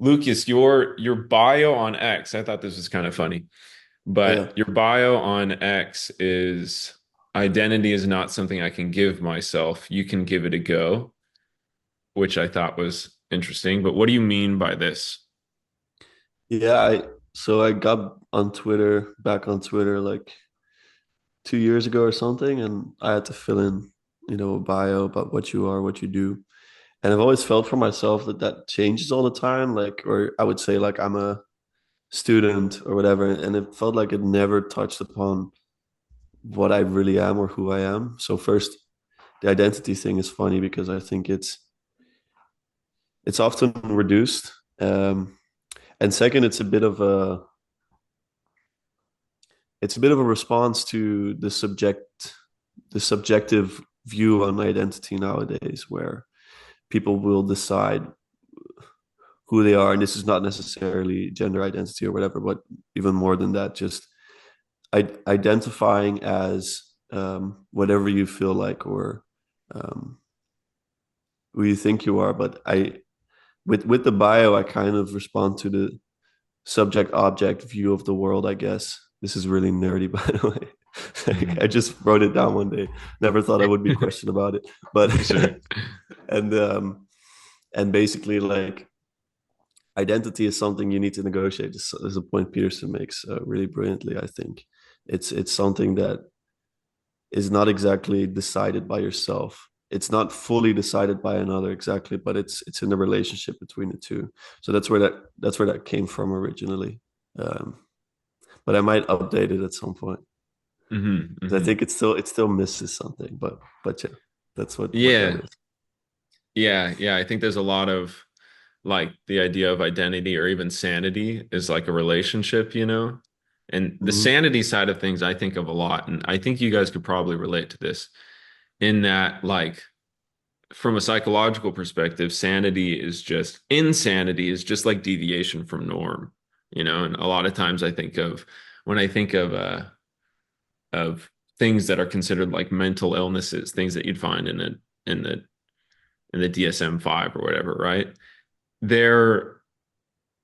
Lucas, your bio on X, I thought this was kind of funny, Yeah. but your bio on X is identity is not something I can give myself. You can give it a go, which I thought was interesting. But what do you mean by this? Yeah, I got on Twitter, back on Twitter like 2 years ago or something, and I had to fill in, a bio about what you are, what you do. And I've always felt for myself that that changes all the time, like, or I would say like I'm a student or whatever, and it felt like it never touched upon what I really am or who I am. So first, the identity thing is funny because I think it's often reduced. And second, it's a bit of a response to the subjective view on identity nowadays, where people will decide who they are, and this is not necessarily gender identity or whatever, but even more than that, just identifying as whatever you feel like or um, who you think you are. But with the bio, I kind of respond to the subject object view of the world, I guess. This is really nerdy, by the way. I Mhm. just wrote it down one day. Never thought I would be questioned about it, but Sure. and and basically, like, identity is something you need to negotiate. This is a point Peterson makes really brilliantly. I think it's something that is not exactly decided by yourself. It's not fully decided by another exactly, but it's in the relationship between the two. So that's where that came from originally. Um, but I might update it at some point. Hmm. 'Cause I Hmm. think it still misses something, but yeah, that's what that Yeah. is. Yeah. I think there's a lot of like the idea of identity or even sanity is like a relationship, you know? And the Mhm. sanity side of things I think of a lot. And I think you guys could probably relate to this in that, like, from a psychological perspective, insanity is just like deviation from norm, you know? And a lot of times when I think of things that are considered like mental illnesses, things that you'd find in the in the DSM-5 or whatever, right? They're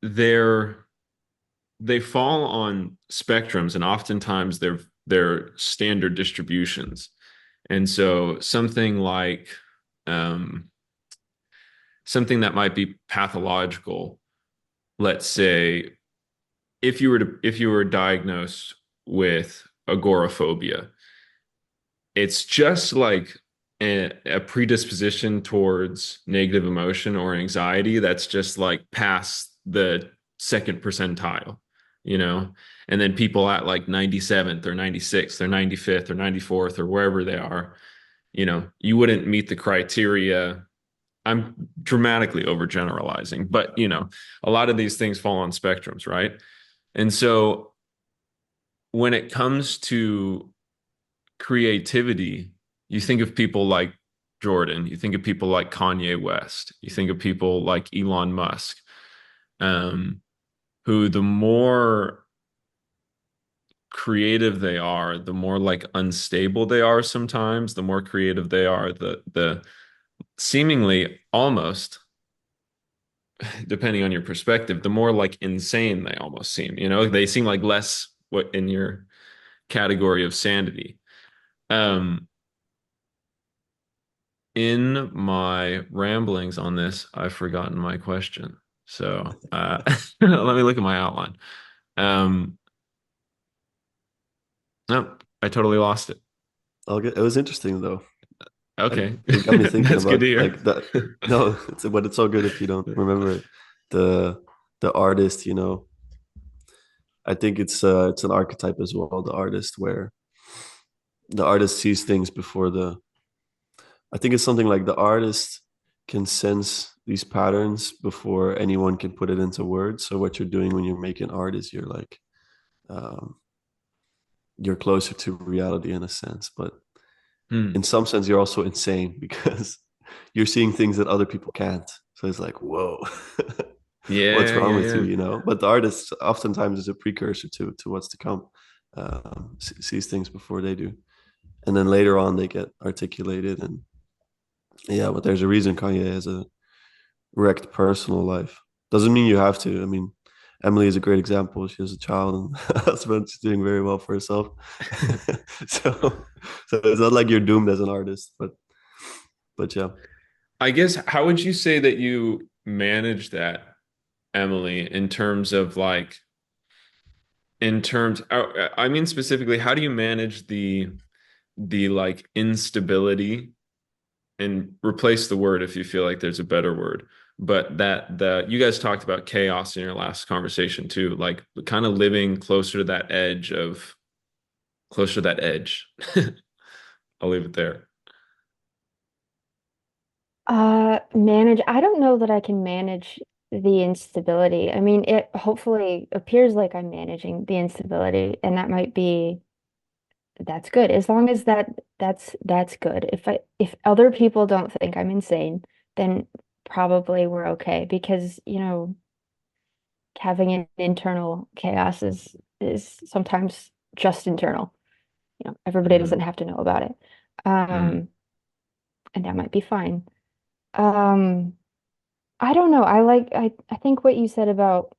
they're they fall on spectrums and oftentimes they're standard distributions. And so um, something that might be pathological, let's say if you were diagnosed with agoraphobia, it's just like a predisposition towards negative emotion or anxiety that's just like past the second percentile, you know? And then people at like 97th or 96th or 95th or 94th or wherever they are, you know, you wouldn't meet the criteria. I'm dramatically overgeneralizing, but you know, a lot of these things fall on spectrums, right? And so when it comes to creativity, you think of people like Jordan, you think of people like Kanye West, you think of people like Elon Musk, um, who the more creative they are, the more like unstable they are sometimes, the more creative they are, the seemingly almost, depending on your perspective, the more like insane they almost seem. You know, they seem like less what in your category of sanity. Um, In my ramblings on this, I've forgotten my question. So let me look at my outline. Um, no, I totally lost it. It was interesting though. Okay, It got me thinking that's good to about hear. like that. No, but it's all good if you don't remember it. The the artist, I think it's an archetype as well. The artist, where the artist sees things before the. I think it's something like the artist can sense these patterns before anyone can put it into words. So what you're doing when you're making art is um, you're closer to reality in a sense, but in Hmm. some sense you're also insane because you're seeing things that other people can't. So it's like, whoa, what's Yeah, wrong yeah, with you, yeah. you know? But the artist oftentimes is a precursor to what's to come. Sees things before they do, and then later on they get articulated. And yeah, but there's a reason Kanye has a wrecked personal life. Doesn't mean you have to. I mean, Emily is a great example. She has a child and a husband. She's doing very well for herself. so, so it's not like you're doomed as an artist, but yeah. I guess how would you say that you manage that, Emily, in terms of like in terms I mean specifically, how do you manage the like instability and replace the word if you feel like there's a better word. But that the you guys talked about chaos in your last conversation too, like kind of living closer to that edge. I'll leave it there. Manage. I don't know that I can manage the instability. I mean, it hopefully appears like I'm managing the instability, and that might be that's good. As long as that's good. If other people don't think I'm insane, then probably we're okay because, having an internal chaos is sometimes just internal. Everybody doesn't Hmm. have to know about it. Hmm. Um, and that might be fine. Um, I don't know. I think what you said about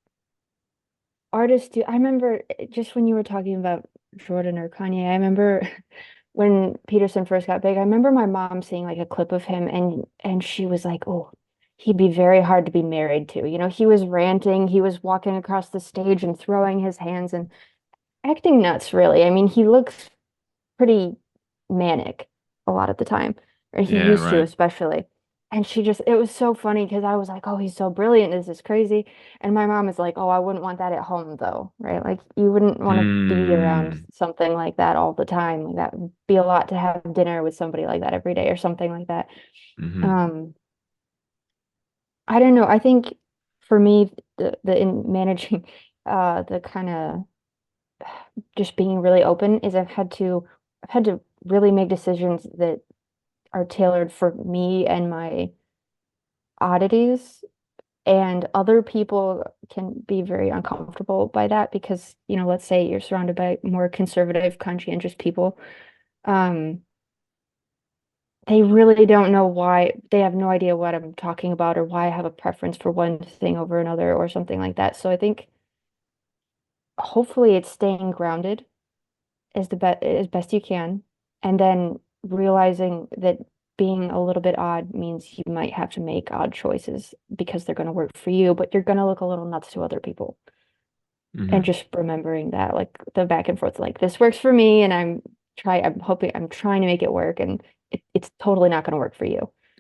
artists do. I remember just when you were talking about Jordan or Kanye, I remember when Peterson first got big, I remember my mom seeing like a clip of him and she was like, "Oh, he'd be very hard to be married to." He was ranting, he was walking across the stage and throwing his hands and acting nuts, really. I mean, he looks pretty manic a lot of the time, or he Yeah, used to, right. especially. And it was so funny because I was like, oh, he's so brilliant. This is crazy. And my mom is like, oh, I wouldn't want that at home, though, right? Like, you wouldn't want to be around Hmm. something like that all the time. Like, that would be a lot to have dinner with somebody like that every day or something like that. Hmm. Um, I don't know. I think for me, the in managing the kind of just being really open is I've had to really make decisions that are tailored for me and my oddities. And other people can be very uncomfortable by that because, let's say you're surrounded by more conservative, conscientious people. Um, they really don't know why, they have no idea what I'm talking about or why I have a preference for one thing over another or something like that. So I think hopefully it's staying grounded as best you can, and then realizing that being a little bit odd means you might have to make odd choices because they're going to work for you, but you're going to look a little nuts to other people. And Hmm. just remembering that, like the back and forth, like this works for me, and I'm trying to make it work, and it's totally not going to work for you.